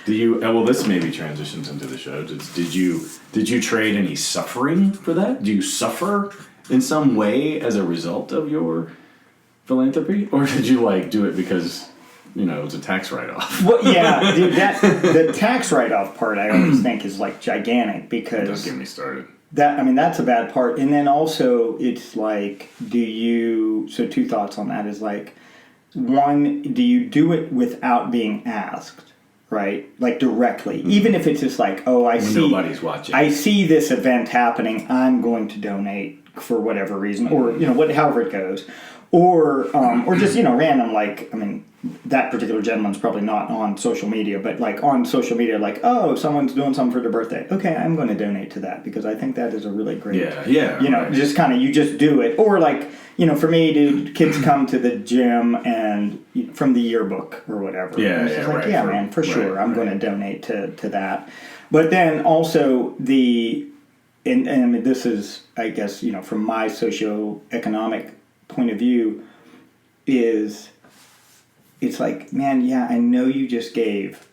Do you? Well, this maybe transitions into the show. Did you trade any suffering for that? Do you suffer in some way as a result of your philanthropy, or did you do it because it's a tax write-off? Well, yeah, dude. The tax write-off part I always think is gigantic because Don't get me started. That's a bad part, and then also it's so 2 thoughts on that is one, do you do it without being asked? Right, directly. Even if it's just nobody's watching. I see this event happening. I'm going to donate for whatever reason, or however it goes, or just random. That particular gentleman's probably not on social media, but on social media, someone's doing something for their birthday. Okay, I'm going to donate to that because I think that is a really great. Right. Just kind of you just do it, or for me, dude, kids come to the gym and from the yearbook or whatever. Man, for sure, I'm going to donate to that. But then also and this is, I guess, from my socioeconomic point of view, is it's man, yeah, I know you just gave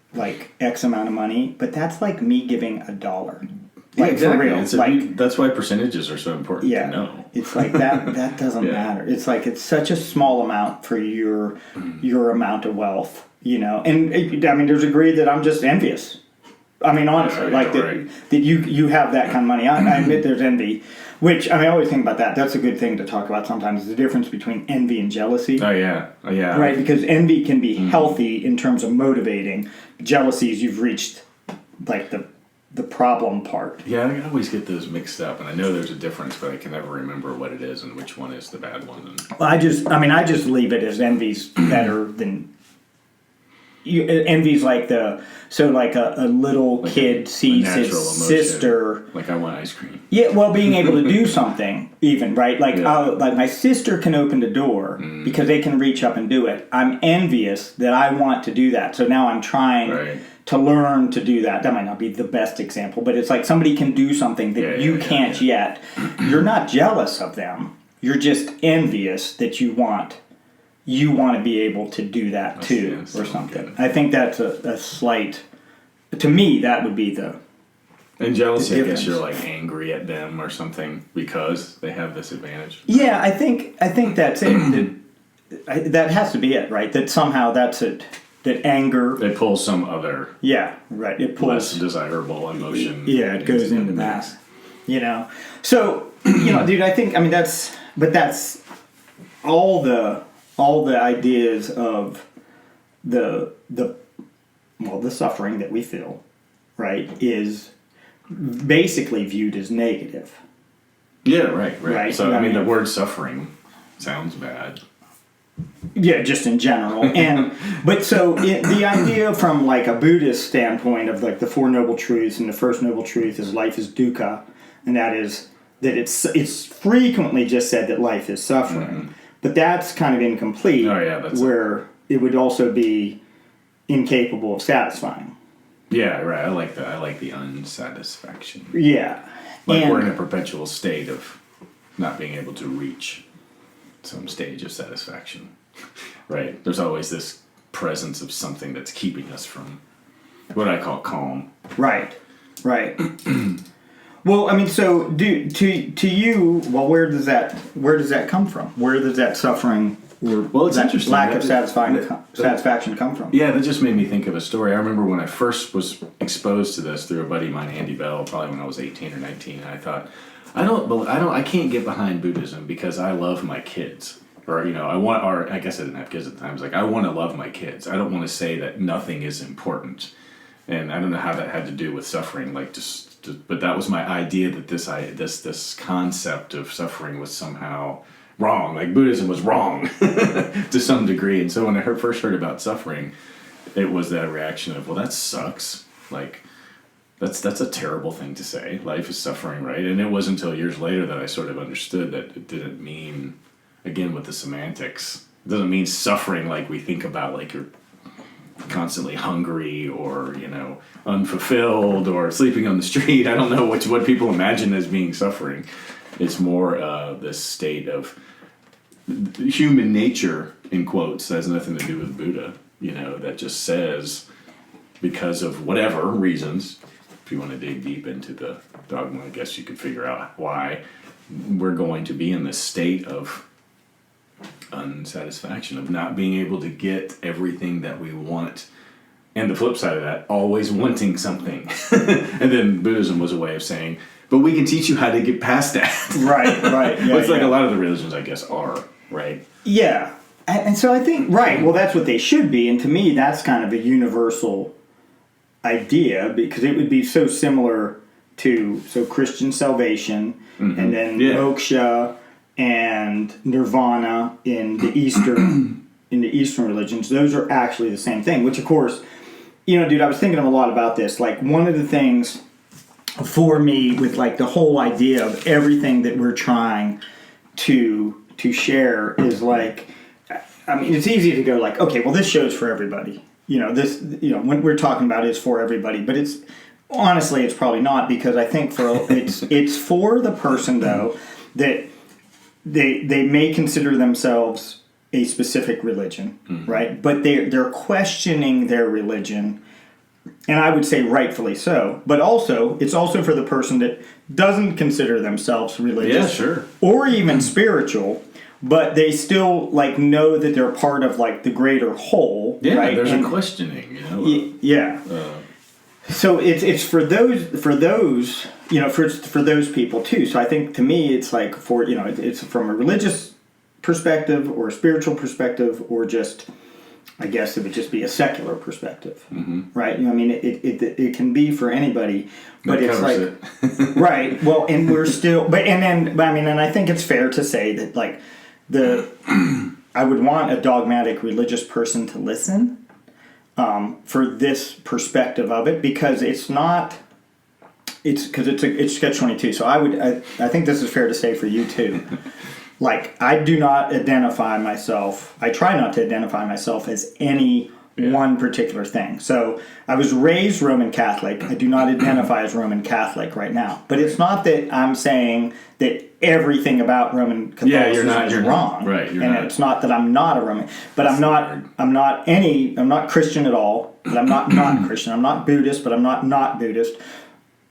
X amount of money, but that's me giving $1. Exactly. For real. That's why percentages are so important to know. It's that doesn't matter. It's such a small amount for your amount of wealth, And there's a degree that I'm just envious. Honestly, that you have that kind of money. I admit there's envy, which I always think about that. That's a good thing to talk about sometimes. Is the difference between envy and jealousy. Oh yeah. Right, because envy can be healthy in terms of motivating. Jealousy is you've reached the problem part. Yeah, I always get those mixed up, and I know there's a difference, but I can never remember what it is and which one is the bad one. Well, I just leave it as envy's better than. Envy's a little kid sees his sister. I want ice cream. Yeah, well, being able to do something, even, right? My sister can open the door because they can reach up and do it. I'm envious that I want to do that. So now I'm trying to learn to do that. That might not be the best example, but it's somebody can do something that you can't yet. You're not jealous of them. You're just envious that you want to be able to do that too, or something. Good. I think that's a slight. To me, that would be the. And jealousy, I guess you're angry at them or something because they have this advantage. Yeah, I think that's it. That has to be it, right? That somehow that's it. That anger. It pulls some other. Yeah, right. It pulls less desirable emotion. Yeah, it goes into that. So dude, I think that's all the ideas of the suffering that we feel, right, is basically viewed as negative. Yeah, right. So the word suffering sounds bad. Yeah, just in general. But the idea from a Buddhist standpoint of the Four Noble Truths, and the first noble truth is life is dukkha, and that is that it's frequently just said that life is suffering. Mm-hmm. But that's kind of incomplete, where it would also be incapable of satisfying. Yeah, right. I like that. I like the unsatisfaction. Yeah. We're in a perpetual state of not being able to reach some stage of satisfaction. Right. There's always this presence of something that's keeping us from what I call calm. Right. Well, so to you, where does that come from? Where does that suffering or it's interesting. Lack of satisfaction come from? Yeah, that just made me think of a story. I remember when I first was exposed to this through a buddy of mine, Andy Bell, probably when I was 18 or 19. And I thought, I can't get behind Buddhism because I love my kids. Or, I guess I didn't have kids at the time. I was I want to love my kids. I don't want to say that nothing is important. And I don't know how that had to do with suffering, but that was my idea that this concept of suffering was somehow wrong. Buddhism was wrong to some degree. And so when I first heard about suffering, it was that reaction of, well, that sucks. That's a terrible thing to say. Life is suffering, right? And it wasn't until years later that I sort of understood that it didn't mean, again, with the semantics, it doesn't mean suffering like we think about, you're constantly hungry or unfulfilled or sleeping on the street. I don't know what people imagine as being suffering. It's more this state of human nature, in quotes, that has nothing to do with Buddha, that just says because of whatever reasons. If you want to dig deep into the dogma, I guess you could figure out why we're going to be in this state of unsatisfaction, of not being able to get everything that we want. And the flip side of that, always wanting something. And then Buddhism was a way of saying, but we can teach you how to get past that. Right. Yeah, it's like a lot of the religions, I guess, are, right? Yeah. And so I think, right, well, that's what they should be. And to me, that's kind of a universal idea, because it would be so similar to Christian salvation, and then moksha and nirvana in the Eastern religions. Those are actually the same thing, which of course, dude, I was thinking a lot about this. Like, one of the things for me with like the whole idea of everything that we're trying to share is like, I mean, it's easy to go like, okay, well, this show's for everybody. When we're talking about it, it's for everybody, but it's honestly, it's probably not, because I think it's for the person though that they may consider themselves a specific religion, right? But they're questioning their religion, and I would say rightfully so. But also, it's also for the person that doesn't consider themselves religious, or even spiritual, but they still like know that they're part of like the greater whole. Yeah, right? There's a questioning, So it's for those for those people too. So I think to me it's like it's from a religious perspective or a spiritual perspective, or just, I guess it would just be a secular perspective, right? I mean, it can be for anybody, but it's like right. Well, and we're still, and I think it's fair to say that like I would want a dogmatic religious person to listen for this perspective of it, because it's catch-22. So I think this is fair to say for you too. Like, I do not identify myself, I try not to identify myself as any one particular thing. So I was raised Roman Catholic. I do not identify as Roman Catholic right now. But it's not that I'm saying that everything about Roman Catholicism is wrong. Right, it's not that I'm not a Roman, but I'm not Christian at all, but I'm not Christian. I'm not Buddhist, but I'm not Buddhist.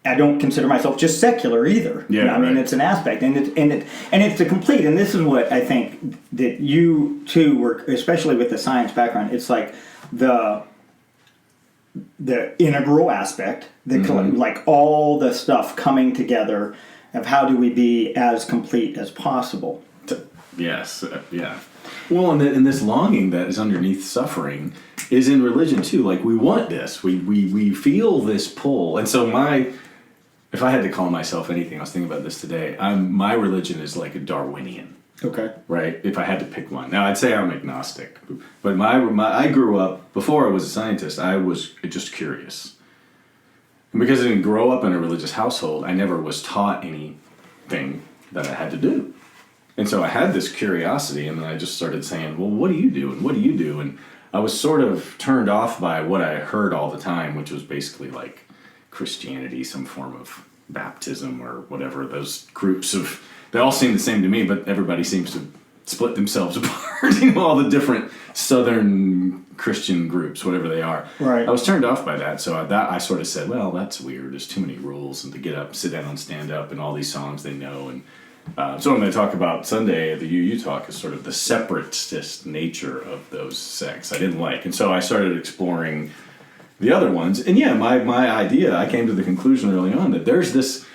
I don't consider myself just secular either. I mean, it's an aspect, and it's the complete. And this is what I think that you too were, especially with the science background. It's like the integral aspect, like all the stuff coming together of how do we be as complete as possible. Yes, yeah. Well, and this longing that is underneath suffering is in religion too. Like, we want this, we feel this pull, and so if I had to call myself anything, I was thinking about this today. My religion is like a Darwinian. Okay. Right? If I had to pick one. Now, I'd say I'm agnostic. But I grew up, before I was a scientist, I was just curious. And because I didn't grow up in a religious household, I never was taught anything that I had to do. And so I had this curiosity, and then I just started saying, well, what do you do? And what do you do? And I was sort of turned off by what I heard all the time, which was basically like Christianity, some form of baptism or whatever. Those groups they all seem the same to me, but everybody seems to split themselves apart. All the different Southern Christian groups, whatever they are. Right. I was turned off by that, so I sort of said, well, that's weird. There's too many rules, and to get up, sit down, stand up, and all these songs they know. And so I'm going to talk about Sunday, the UU talk, is sort of the separatist nature of those sects I didn't like. And so I started exploring the other ones. And yeah, my idea, I came to the conclusion early on that there exists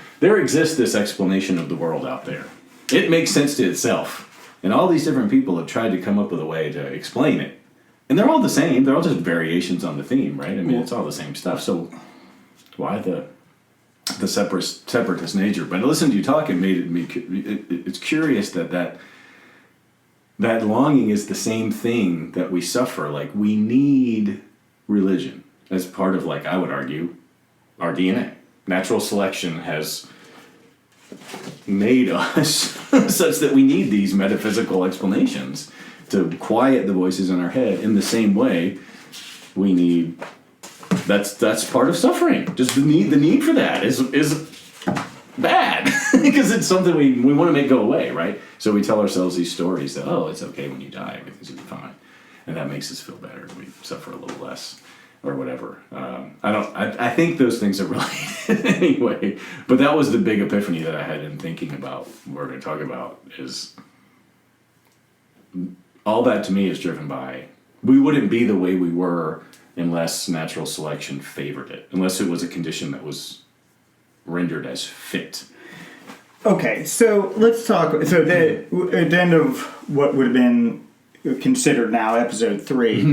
this explanation of the world out there. It makes sense to itself. And all these different people have tried to come up with a way to explain it. And they're all the same. They're all just variations on the theme, right? I mean, it's all the same stuff. So why the separatist nature? But I listened to you talk, and it's curious that longing is the same thing that we suffer. Like, we need religion as part of, like, I would argue, our DNA. Natural selection has made us such that we need these metaphysical explanations to quiet the voices in our head. In the same way, we need that's part of suffering. Just the need for that is bad because it's something we want to make go away, right? So we tell ourselves these stories that, oh, it's okay when you die, everything's gonna be fine, and that makes us feel better. We suffer a little less. or whatever. I think those things are related anyway. But that was the big epiphany that I had in thinking about what we're going to talk about. Is all that to me is driven by, we wouldn't be the way we were unless natural selection favored it, unless it was a condition that was rendered as fit. Okay, so let's talk. So at the end of what would have been considered now episode 3,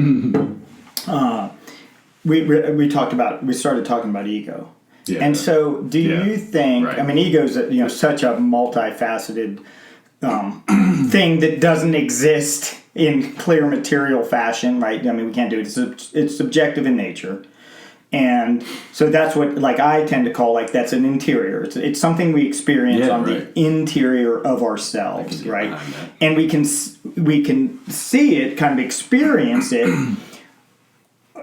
we started talking about ego. Yeah. And so, do you think? Right. I mean, ego is such a multifaceted thing that doesn't exist in clear material fashion, right? I mean, we can't do it. It's subjective in nature. And so that's what, I tend to call, that's an interior. It's something we experience on the interior of ourselves, right? And we can see it, kind of experience it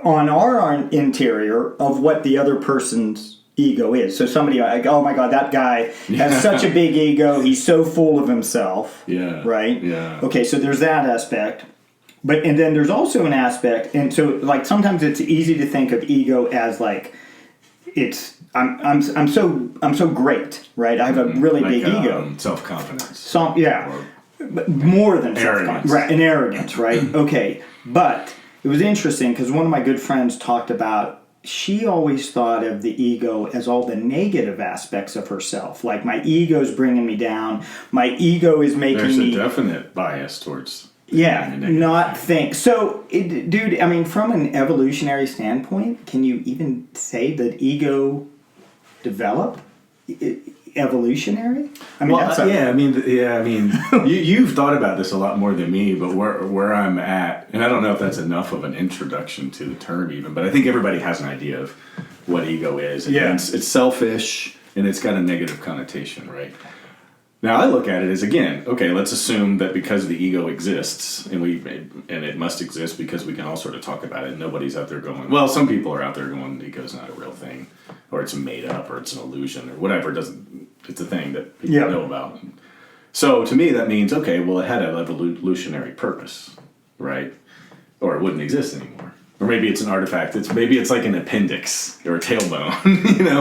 on our interior of what the other person's ego is. So somebody, oh my God, that guy has such a big ego. He's so full of himself. Yeah. Right? Yeah. Okay, so there's that aspect. And then there's also an aspect, and so sometimes it's easy to think of ego as it's I'm so great, right? I have a really big ego, self-confidence. But more than self-confidence, right? And arrogance, right? Okay, but it was interesting because one of my good friends talked about, she always thought of the ego as all the negative aspects of herself. Like, my ego's bringing me down. My ego is making me... There's a definite bias towards... not think. So, dude, I mean, from an evolutionary standpoint, can you even say that ego developed evolutionary? I mean, you've thought about this a lot more than me, but where I'm at, and I don't know if that's enough of an introduction to the term even, but I think everybody has an idea of what ego is. And it's selfish, and it's got a negative connotation, right? Now, I look at it as, again, okay, let's assume that because the ego exists, and it must exist because we can all sort of talk about it, and nobody's out there going, well, some people are out there going, the ego's not a real thing, or it's made up, or it's an illusion, or whatever. It's a thing that people know about. So, to me, that means, okay, well, it had an evolutionary purpose, right? Or it wouldn't exist anymore. Or maybe it's an artifact. Maybe it's like an appendix or a tailbone.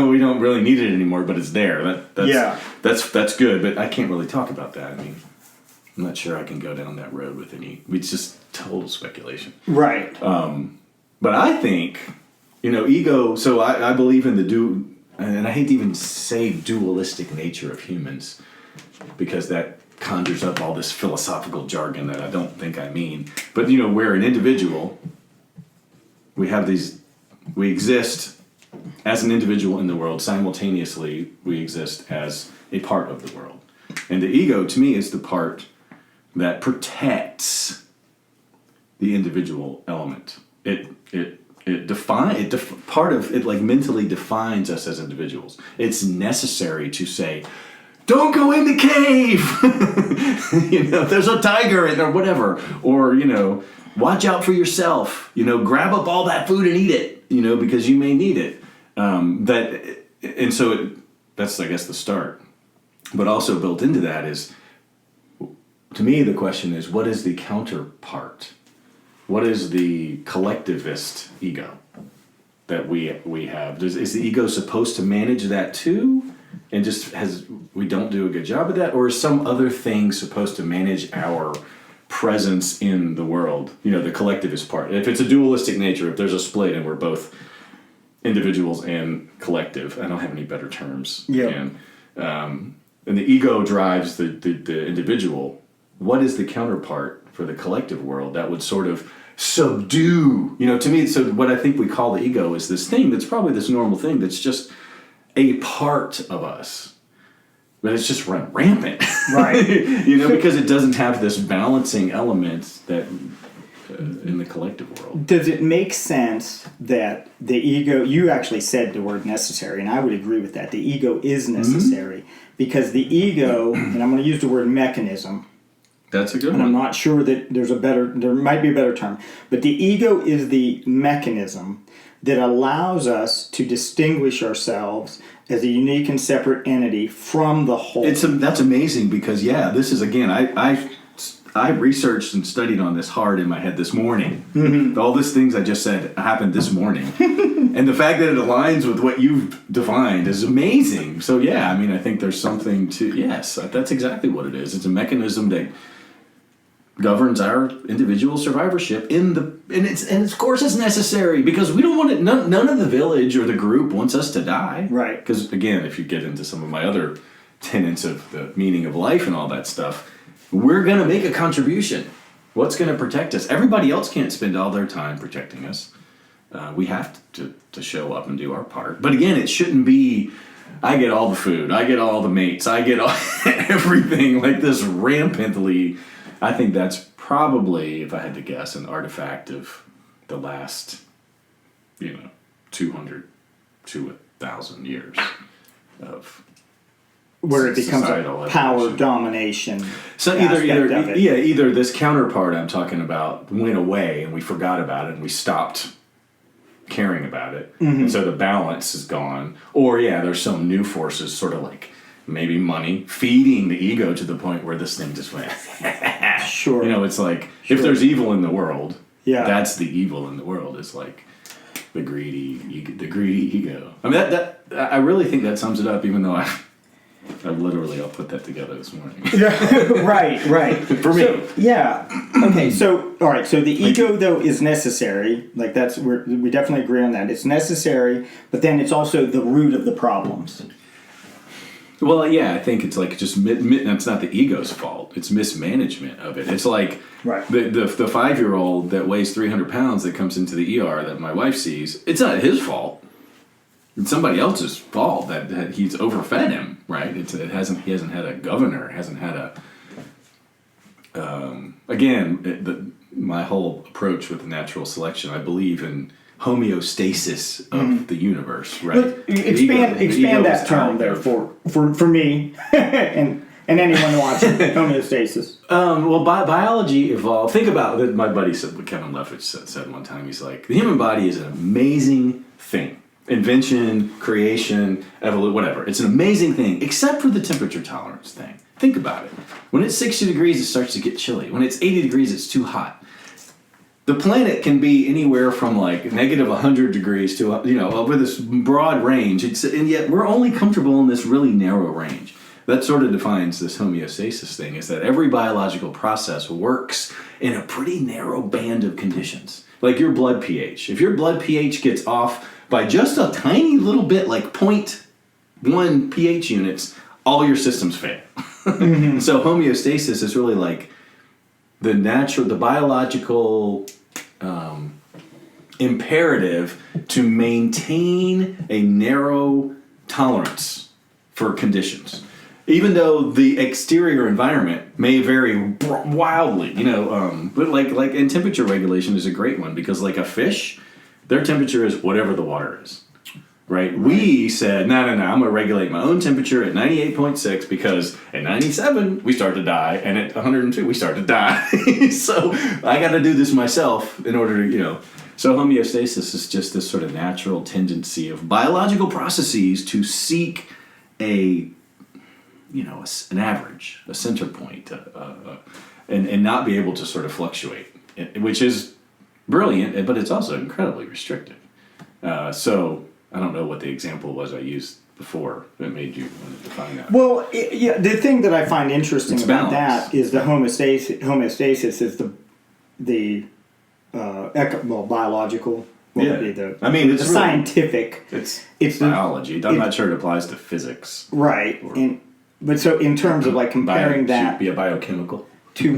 We don't really need it anymore, but it's there. That's good, but I can't really talk about that. I mean, I'm not sure I can go down that road with any. It's just total speculation. Right. But I think, ego. So I believe in and I hate to even say dualistic nature of humans, because that conjures up all this philosophical jargon that I don't think I mean. But we're an individual. We exist as an individual in the world. Simultaneously, we exist as a part of the world. And the ego, to me, is the part that protects the individual element. Part of it mentally defines us as individuals. It's necessary to say, don't go in the cave! There's a tiger in there, whatever. Or, watch out for yourself. Grab up all that food and eat it. Because you may need it. That's, I guess, the start. But also built into that is, to me, the question is, what is the counterpart? What is the collectivist ego that we have? Is the ego supposed to manage that too? And we don't do a good job of that? Or is some other thing supposed to manage our presence in the world, the collectivist part? If it's a dualistic nature, if there's a split and we're both individuals and collective, I don't have any better terms. Yeah. And the ego drives the individual. What is the counterpart for the collective world that would sort of subdue? To me, so what I think we call the ego is this thing that's probably this normal thing that's just a part of us. But it's just run rampant, right? Because it doesn't have this balancing element that in the collective world. Does it make sense that the ego? You actually said the word necessary, and I would agree with that. The ego is necessary because the ego, and I'm going to use the word mechanism. That's a good one. I'm not sure that there might be a better term, but the ego is the mechanism that allows us to distinguish ourselves as a unique and separate entity from the whole. That's amazing because, this is, again, I researched and studied on this hard in my head this morning. All these things I just said happened this morning. And the fact that it aligns with what you've defined is amazing. So yeah, I mean, I think there's something to, yes, that's exactly what it is. It's a mechanism that governs our individual survivorship and of course it's necessary because we don't want it, none of the village or the group wants us to die. Right. Because again, if you get into some of my other tenets of the meaning of life and all that stuff, we're going to make a contribution. What's going to protect us? Everybody else can't spend all their time protecting us. We have to show up and do our part. But again, it shouldn't be, I get all the food, I get all the mates, I get all everything like this rampantly. I think that's probably, if I had to guess, an artifact of the last, 200 to 1,000 years of where it becomes societal a power evolution. Domination. So either this counterpart I'm talking about went away and we forgot about it and we stopped caring about it, and so the balance is gone, or there's some new forces, sort of like maybe money feeding the ego to the point where this thing just went. Sure. It's like if there's evil in the world, that's the evil in the world. It's like the greedy ego. I mean that I really think that sums it up. Even though I'll put that together this morning. right. For me. Okay. So all right. So the ego though is necessary. Like we definitely agree on that. It's necessary, but then it's also the root of the problems. Well, I think it's like just it's not the ego's fault. It's mismanagement of it. It's like the 5-year-old that weighs 300 pounds that comes into the ER that my wife sees. It's not his fault. It's somebody else's fault that he's overfed him. Right? He hasn't had a governor. Hasn't had a. My whole approach with natural selection. I believe in homeostasis of the universe, right? Well, expand that term there for me and anyone watching. Homeostasis. Biology evolved. Think about it. My buddy Kevin Leffich said one time. He's like, the human body is an amazing thing. Invention, creation, evolution, whatever. It's an amazing thing, except for the temperature tolerance thing. Think about it. When it's 60 degrees, it starts to get chilly. When it's 80 degrees, it's too hot. The planet can be anywhere from like negative 100 degrees to, over this broad range. And yet we're only comfortable in this really narrow range. That sort of defines this homeostasis thing, is that every biological process works in a pretty narrow band of conditions. Like your blood pH. If your blood pH gets off by just a tiny little bit, like 0.1 pH units, all your systems fail. So homeostasis is really like the biological imperative to maintain a narrow tolerance for conditions. Even though the exterior environment may vary wildly, but and temperature regulation is a great one, because like a fish, their temperature is whatever the water is. Right? We said, no, I'm going to regulate my own temperature at 98.6 because at 97 we start to die, and at 102 we start to die. So I got to do this myself in order to, So homeostasis is just this sort of natural tendency of biological processes to seek an average, a center point, and not be able to sort of fluctuate, which is brilliant, but it's also incredibly restrictive. So I don't know what the example was I used before that made you want to define that. Well, the thing that I find interesting about that is the homeostasis is the biological. Would be the scientific. It's biology. I'm not sure it applies to physics. Right. But so in terms of like comparing that, be a biochemical to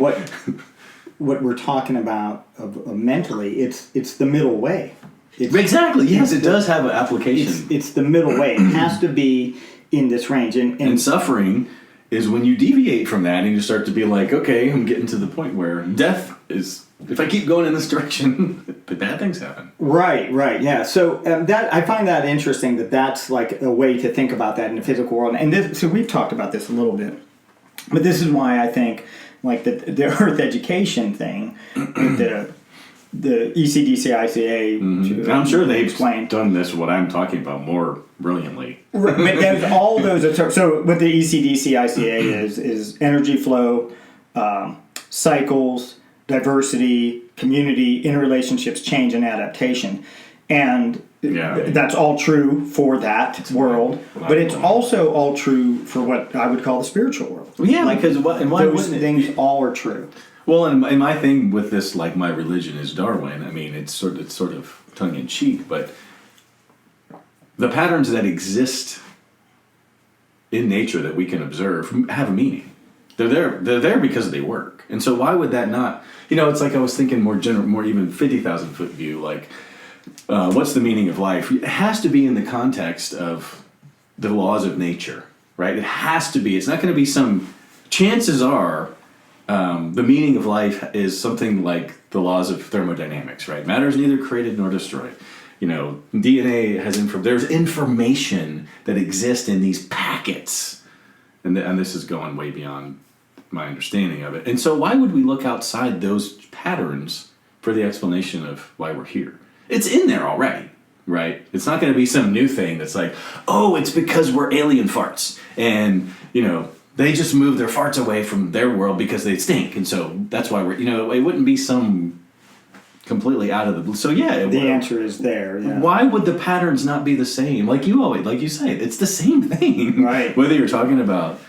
what we're talking about mentally, it's the middle way. Exactly. Yes, it does have an application. It's the middle way. It has to be in this range. And suffering is when you deviate from that and you start to be like, okay, I'm getting to the point where death is, if I keep going in this direction, bad things happen. Right, yeah. So that I find that interesting, that's like a way to think about that in the physical world. And so we've talked about this a little bit. But this is why I think like the Earth education thing, the ECDC, ICA. I'm sure they've done this, what I'm talking about, more brilliantly. Right, but there's all those. So what the ECDC, ICA is energy flow, cycles, diversity, community, interrelationships, change, and adaptation. And that's all true for that world, but it's also all true for what I would call the spiritual world. Well, yeah, like, because why those things all are true. Well, and my thing with this, like, my religion is Darwin. I mean, it's sort of tongue in cheek, but the patterns that exist in nature that we can observe have a meaning. They're there because they work, and so why would that not? It's like I was thinking more even 50,000 foot view, like. What's the meaning of life? It has to be in the context of the laws of nature, right? It has to be. It's not going to be some. Chances are, the meaning of life is something like the laws of thermodynamics, right? Matter is neither created nor destroyed. DNA has there's information that exists in these packets, and this is going way beyond my understanding of it. And so, why would we look outside those patterns for the explanation of why we're here? It's in there already, right? It's not going to be some new thing that's like, oh, it's because we're alien farts. And, they just move their farts away from their world because they stink. And so that's why it wouldn't be some completely out of the blue. So, yeah. The answer is there. Yeah. Why would the patterns not be the same? Like you say, it's the same thing. Right. Whether you're talking about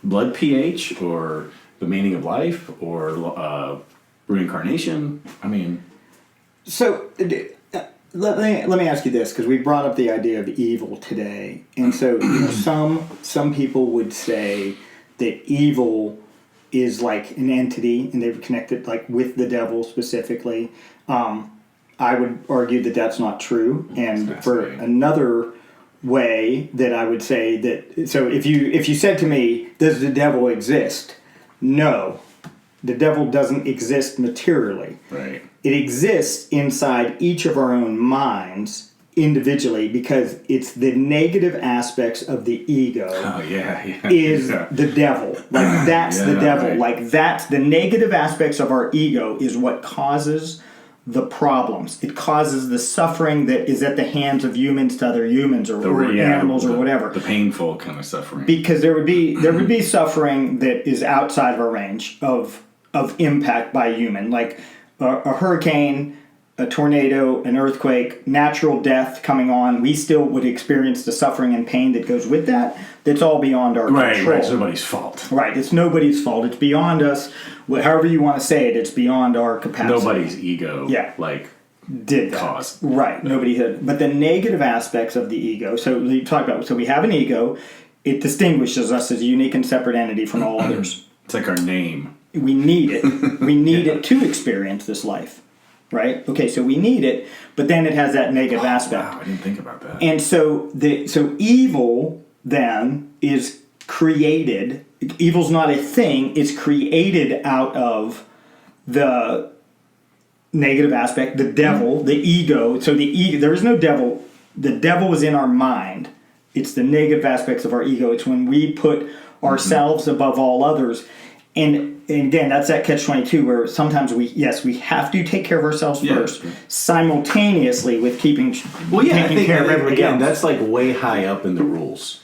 blood pH or the meaning of life or reincarnation, I mean... So let me ask you this, because we brought up the idea of evil today, and so some people would say that evil is like an entity, and they've connected like with the devil specifically. I would argue that that's not true, and for another way that I would say that. So if you said to me, "Does the devil exist?" No, the devil doesn't exist materially. Right. It exists inside each of our own minds individually because it's the negative aspects of the ego is the devil. Like, that's the devil. Right. Like, that's the negative aspects of our ego is what causes the problems. It causes the suffering that is at the hands of humans to other humans or animals or whatever. The painful kind of suffering. Because there would be suffering that is outside of our range of impact by human. Like, a hurricane, a tornado, an earthquake, natural death coming on, we still would experience the suffering and pain that goes with that. That's all beyond our control. Right, it's nobody's fault. Right, it's nobody's fault. It's beyond us. However you want to say it, it's beyond our capacity. Nobody's ego, did that. Cause. Right, nobody had. But the negative aspects of the ego, so we have an ego, it distinguishes us as a unique and separate entity from all others. It's like our name. We need it. We need it to experience this life, right? Okay, so we need it, but then it has that negative aspect. Wow, I didn't think about that. And so evil then is created. Evil's not a thing. It's created out of the negative aspect, the devil, the ego. So the ego, there is no devil. The devil is in our mind. It's the negative aspects of our ego. It's when we put ourselves above all others. And again, that's that catch-22 where sometimes we have to take care of ourselves first, simultaneously with taking care of everybody else. That's like way high up in the rules.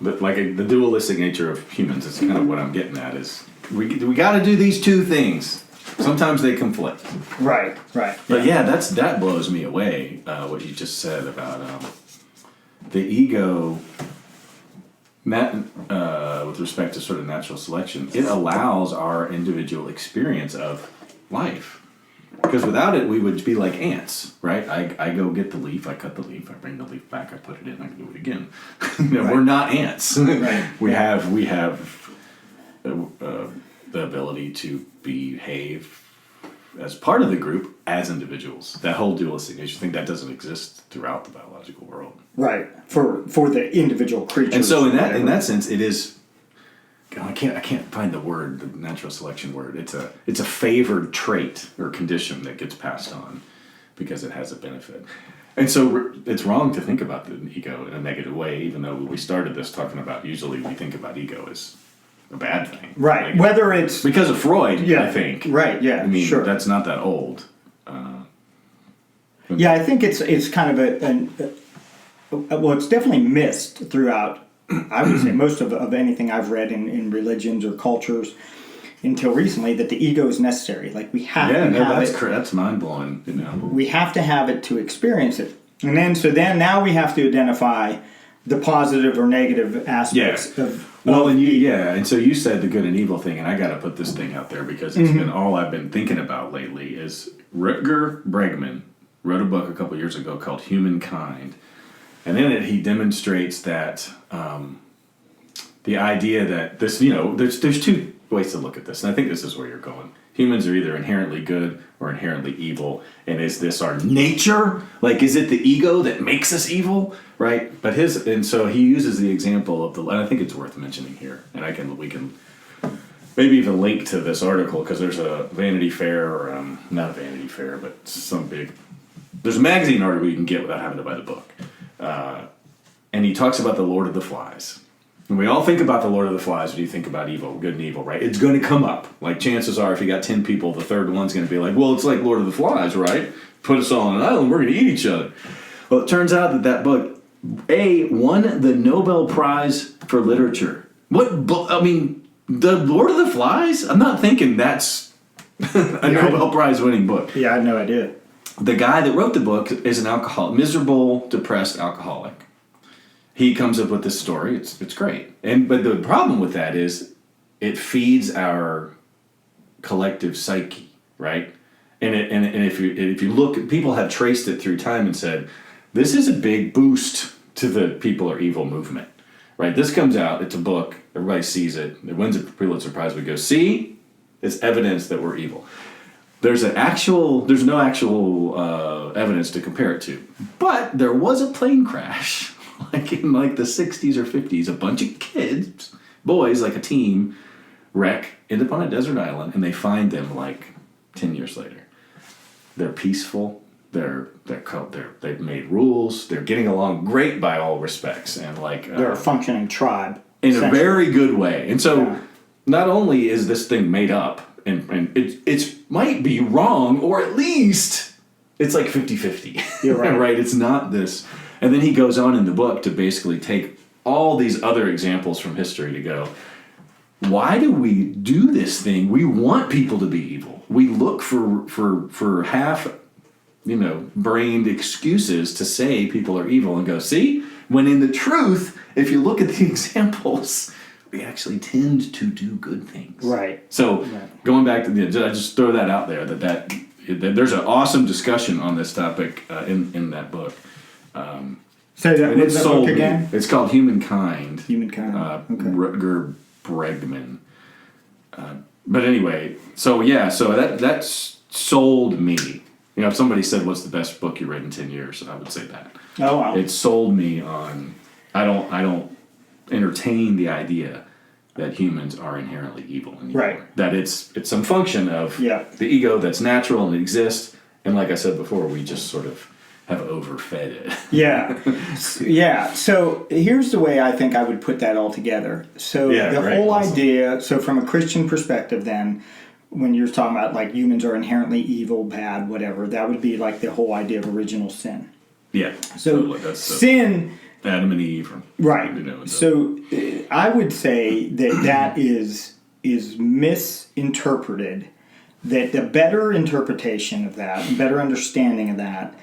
But like the dualistic nature of humans is kind of what I'm getting at is we got to do these two things. Sometimes they conflict. Right. But that blows me away, what you just said about the ego. With respect to sort of natural selection, it allows our individual experience of life. Because without it, we would be like ants, right? I go get the leaf, I cut the leaf, I bring the leaf back, I put it in, I do it again. We're not ants. Right. We have the ability to behave as part of the group as individuals. That whole dualistic nature, I think that doesn't exist throughout the biological world. Right. For the individual creatures. And so in that sense, it is. I can't find the word, the natural selection word. It's a favored trait or condition that gets passed on because it has a benefit. And so it's wrong to think about the ego in a negative way, even though we started this talking about usually we think about ego as a bad thing. Right. Like, whether it's because of Freud, I think. Right. Yeah. I mean, that's not that old. I think it's kind of well, it's definitely missed throughout. I would say most of anything I've read in religions or cultures, until recently that the ego is necessary. Like we have to have it. That's mind blowing. We have to have it to experience it, and then now we have to identify the positive or negative aspects of. Well, and so you said the good and evil thing, and I got to put this thing out there because it's been all I've been thinking about lately. Is Rutger Bregman wrote a book a couple years ago called Humankind, and in it he demonstrates that the idea that this, there's two ways to look at this, and I think this is where you're going. Humans are either inherently good or inherently evil, and is this our nature? Like, is it the ego that makes us evil, right? And so he uses the example of and I think it's worth mentioning here, and we can maybe even link to this article because there's a Vanity Fair, or not a Vanity Fair, but there's a magazine article you can get without having to buy the book, and he talks about the Lord of the Flies. And we all think about the Lord of the Flies when you think about evil, good and evil, right? It's going to come up. Like, chances are, if you got 10 people, the third one's going to be like, well, it's like Lord of the Flies, right? Put us all on an island, we're going to eat each other. Well, it turns out that book, won the Nobel Prize for Literature. What book? I mean, the Lord of the Flies? I'm not thinking that's a Nobel Prize winning book. Yeah, I had no idea. The guy that wrote the book is an miserable, depressed alcoholic. He comes up with this story. It's great. But the problem with that is it feeds our collective psyche, right? And if you look, people have traced it through time and said, this is a big boost to the people are evil movement, right? This comes out, it's a book, everybody sees it, it wins a Pulitzer Prize, we go, see? It's evidence that we're evil. There's no actual evidence to compare it to. But there was a plane crash. Like in the 60s or 50s, a bunch of kids, boys, like a team, end up on a desert island, and they find them 10 years later. They're peaceful. They've made rules. They're getting along great by all respects, and they're a functioning tribe in a very good way. And so, not only is this thing made up, and it might be wrong, or at least it's 50-50. You're right. Right? It's not this. And then he goes on in the book to basically take all these other examples from history to go, why do we do this thing? We want people to be evil. We look for half, brained excuses to say people are evil and go, see? When in the truth, if you look at the examples, we actually tend to do good things. Right. So going back to I just throw that out there, that there's an awesome discussion on this topic in that book. Say that. What's that book again? It's called Humankind. Humankind. Okay. Rutger Bregman. But anyway, so that sold me. If somebody said, "What's the best book you read in 10 years?" I would say that. Oh wow! It sold me on. I don't entertain the idea that humans are inherently evil anymore. Right. That it's some function of the ego that's natural and exists, and like I said before, we just sort of have overfed it. Yeah. So here's the way I think I would put that all together. So whole idea, so from a Christian perspective then, when you're talking about humans are inherently evil, bad, whatever, that would be the whole idea of original sin. Yeah. So totally. That's sin... Adam and Eve. Right. So I would say that is misinterpreted, that the better interpretation of that, better understanding of that,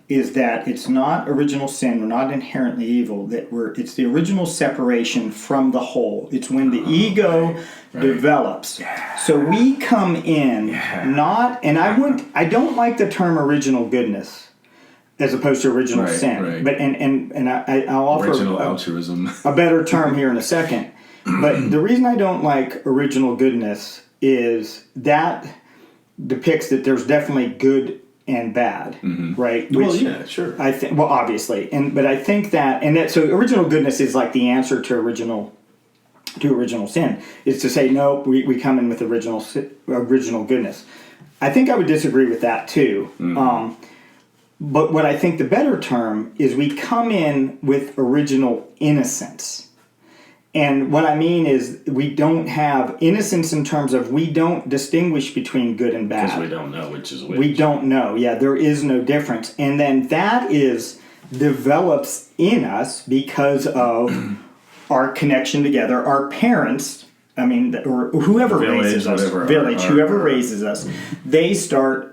is that it's not original sin, we're not inherently evil, it's the original separation from the whole. It's when the ego develops. Yeah. So we come in and I don't like the term original goodness as opposed to original sin. Right. But I'll offer original altruism. A better term here in a second. But the reason I don't like original goodness is that depicts that there's definitely good and bad, right? Which sure. I think, obviously, but I think so original goodness is the answer to original sin, is to say no, we come in with original goodness. I think I would disagree with that too. But what I think the better term is we come in with original innocence. And what I mean is we don't have innocence in terms of we don't distinguish between good and bad. Because we don't know which is which. We don't know. Yeah, there is no difference. And then that develops in us because of our connection together. Our parents I mean, or whoever Village, raises us, whatever, village, whoever raises us, they start,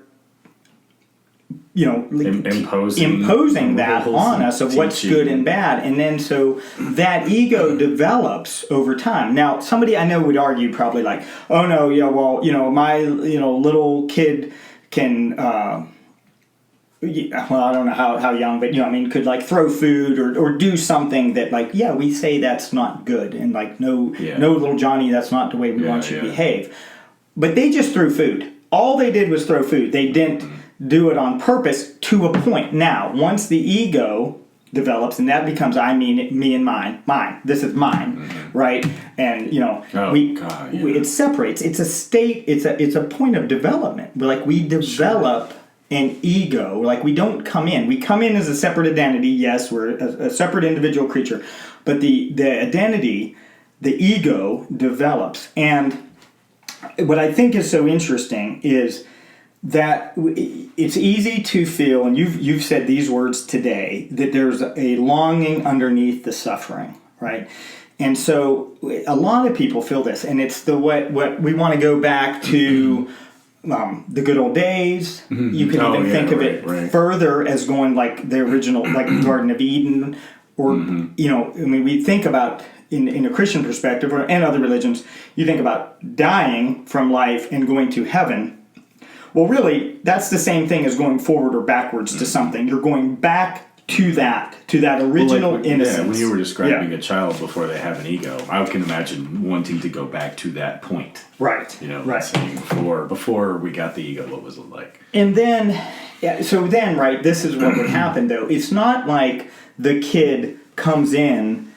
imposing that on us of what's good and bad. And then so that ego develops over time. Now, somebody I know would argue probably like, oh no, yeah, well, my, little kid can, well, I don't know how young, but, could like throw food or do something that like, yeah, we say that's not good. And like, no, little Johnny, that's not the way we want you to behave. But they just threw food. All they did was throw food. They didn't do it on purpose to a point. Now, once the ego develops, and that becomes I mean, me and mine. This is mine, right? And it separates. It's a state. It's a point of development. We develop an ego. Like we don't come in. We come in as a separate identity. Yes, we're a separate individual creature, but the identity, the ego, develops. And what I think is so interesting is that it's easy to feel, and you've said these words today, that there's a longing underneath the suffering, right? And so a lot of people feel this, and it's what we want to go back to the good old days. You can even think of it further as going like the original, like the Garden of Eden, or we think about in a Christian perspective and other religions, you think about dying from life and going to heaven. Well, really, that's the same thing as going forward or backwards to something. You're going back to that original innocence. Yeah, when you were describing a child before they have an ego, I can imagine wanting to go back to that point. Right. Saying before we got the ego, what was it like? And then, this is what would happen, though. It's not like the kid comes in,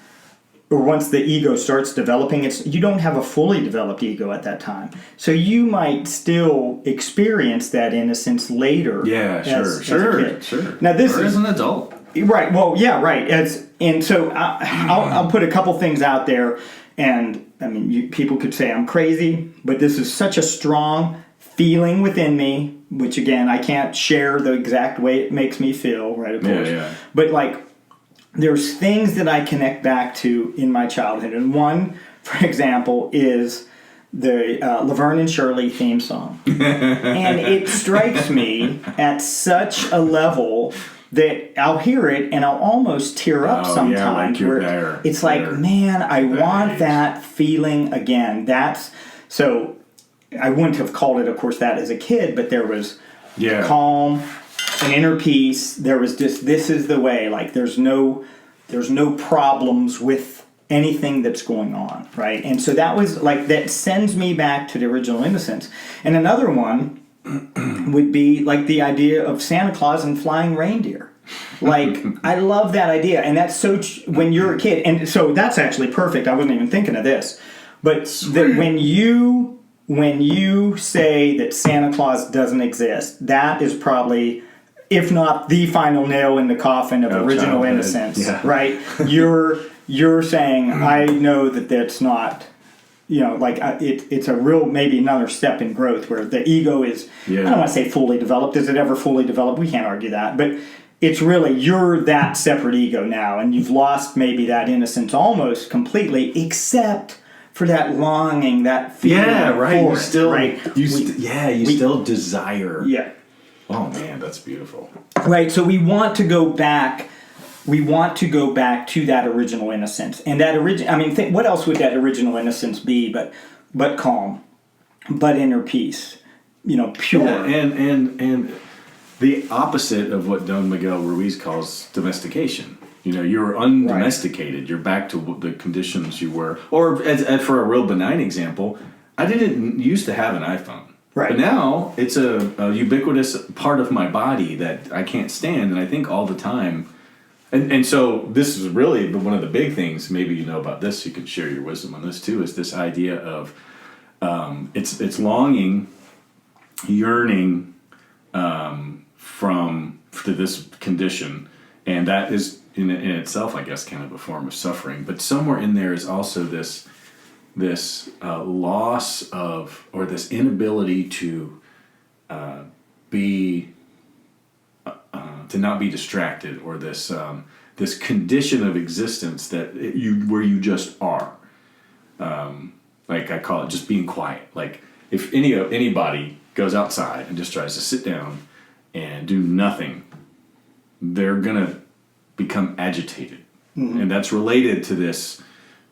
or once the ego starts developing, you don't have a fully developed ego at that time. So you might still experience that innocence later. Yeah, sure. Now this is an adult. Right. Well, yeah, right. And so I'll put a couple things out there, and I mean, people could say I'm crazy, but this is such a strong feeling within me, which again I can't share the exact way it makes me feel. Right. Of course. Yeah. But like, there's things that I connect back to in my childhood. And one, for example, is the Laverne and Shirley theme song. And it strikes me at such a level that I'll hear it and I'll almost tear up sometimes. It's like, man, I want that feeling again. So I wouldn't have called it, of course, that as a kid, but there was calm, an inner peace. There was just, this is the way. Like there's no problems with anything that's going on, right? And so that was like, that sends me back to the original innocence. And another one would be like the idea of Santa Claus and flying reindeer. Like I love that idea, and that's so when you're a kid. And so that's actually perfect. I wasn't even thinking of this, but that when you say that Santa Claus doesn't exist, that is probably, if not the final nail in the coffin of original innocence, right? You're saying, I know that that's not, it's a real, maybe another step in growth where the ego is, I don't want to say fully developed. Is it ever fully developed? We can't argue that. But it's really, you're that separate ego now, and you've lost maybe that innocence almost completely, except for that longing, that feeling. Yeah, right. You still desire. Yeah. Oh man, that's beautiful. Right, so we want to go back to that original innocence. And that what else would that original innocence be but calm, but inner peace, pure. Yeah, and the opposite of what Don Miguel Ruiz calls domestication. You're undomesticated. Right. You're back to the conditions you were. Or for a real benign example, I didn't used to have an iPhone. Right. But now it's a ubiquitous part of my body that I can't stand, and I think all the time. And so this is really one of the big things, maybe you know about this, you could share your wisdom on this too, is this idea of it's longing, yearning to this condition, and that is in itself, I guess, kind of a form of suffering. But somewhere in there is also this loss of, or this inability to not be distracted, or this condition of existence where you just are. Like I call it just being quiet. Like if anybody goes outside and just tries to sit down and do nothing, they're gonna become agitated, and that's related to this.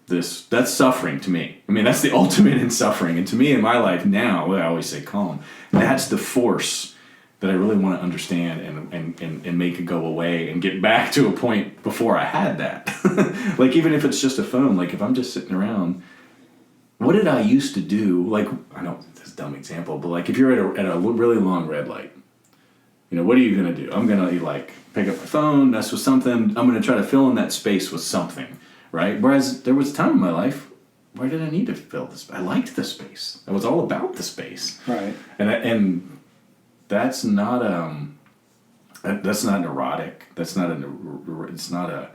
That's suffering to me. I mean, that's the ultimate in suffering. And to me, in my life now, I always say calm. That's the force that I really want to understand and make it go away and get back to a point before I had that. Like, even if it's just a phone, like if I'm just sitting around, what did I used to do? Like, I know this is a dumb example, but like if you're at a really long red light, what are you going to do? I'm going to like pick up my phone, mess with something. I'm going to try to fill in that space with something, right? Whereas there was a time in my life, why did I need to fill this? I liked the space. I was all about the space. Right. And that's not neurotic. It's not a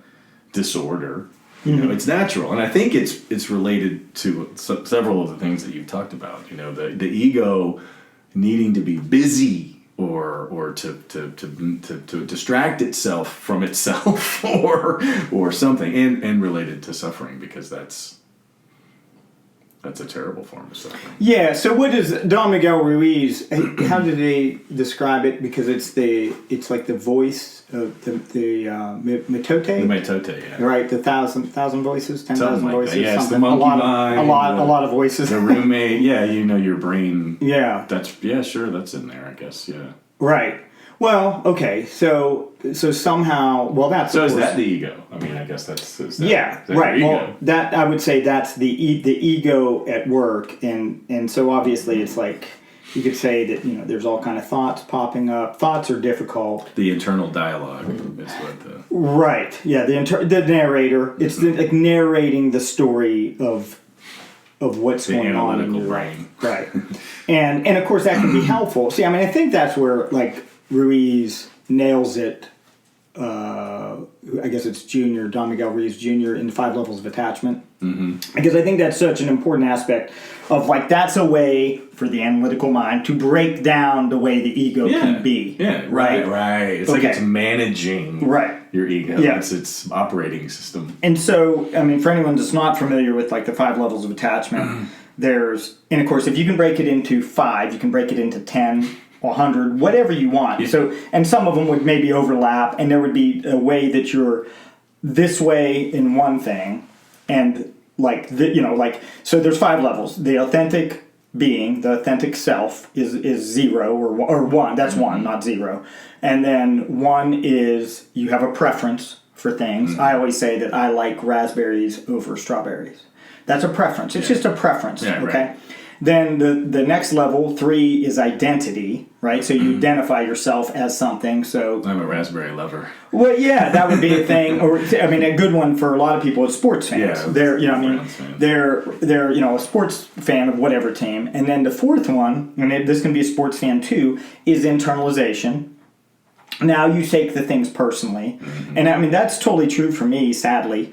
disorder. It's natural, and I think it's related to several of the things that you've talked about. The ego needing to be busy or to distract itself from itself or something, and related to suffering, because that's a terrible form of suffering. Yeah. So what is Don Miguel Ruiz? How did they describe it? Because it's like the voice of the mitote. The mitote, yeah. Right. The thousand voices, 10,000 like voices. Yeah, something. it's the monkey mind. A lot of voices. The roommate. Yeah, your brain. Yeah. Sure. That's in there, I guess. Yeah. Right. Well, okay. So somehow, that's so is that the ego? I mean, I guess that's is that, yeah, is that right. Ego? Well, that I would say that's the ego at work, and so obviously it's like you could say that there's all kind of thoughts popping up. Thoughts are difficult. The internal dialogue is what the right. Yeah, the narrator. It's like narrating the story of what's going on in your brain. Right. And of course that can be helpful. See, I mean, I think that's where like Ruiz nails it. I guess it's Don Miguel Ruiz Jr. in 5 Levels of Attachment. Mm-hmm. Because I think that's such an important aspect of like that's a way for the analytical mind to break down the way the ego can be. Yeah, right. It's like it's managing your ego. Yeah. It's its operating system. And so, I mean, for anyone that's not familiar with like the 5 levels of attachment, and of course, if you can break it into 5, you can break it into 10, 100, whatever you want. Yeah. So, and some of them would maybe overlap, and there would be a way that you're this way in one thing, and so there's 5 levels. The authentic being, the authentic self, is 0 or 1. That's 1, not 0. And then 1 is you have a preference for things. Mm-hmm. I always say that I like raspberries over strawberries. That's a preference. It's just a preference. Yeah, okay. Right. Then the next level, 3, is identity, right? So you identify yourself as something. So I'm a raspberry lover. Well, yeah, that would be a thing. Or I mean, a good one for a lot of people is sports fans. Yeah, they're a sports fan of whatever team. And then the 4th one, and this can be a sports fan too, is internalization. Now you take the things personally, and I mean that's totally true for me, sadly.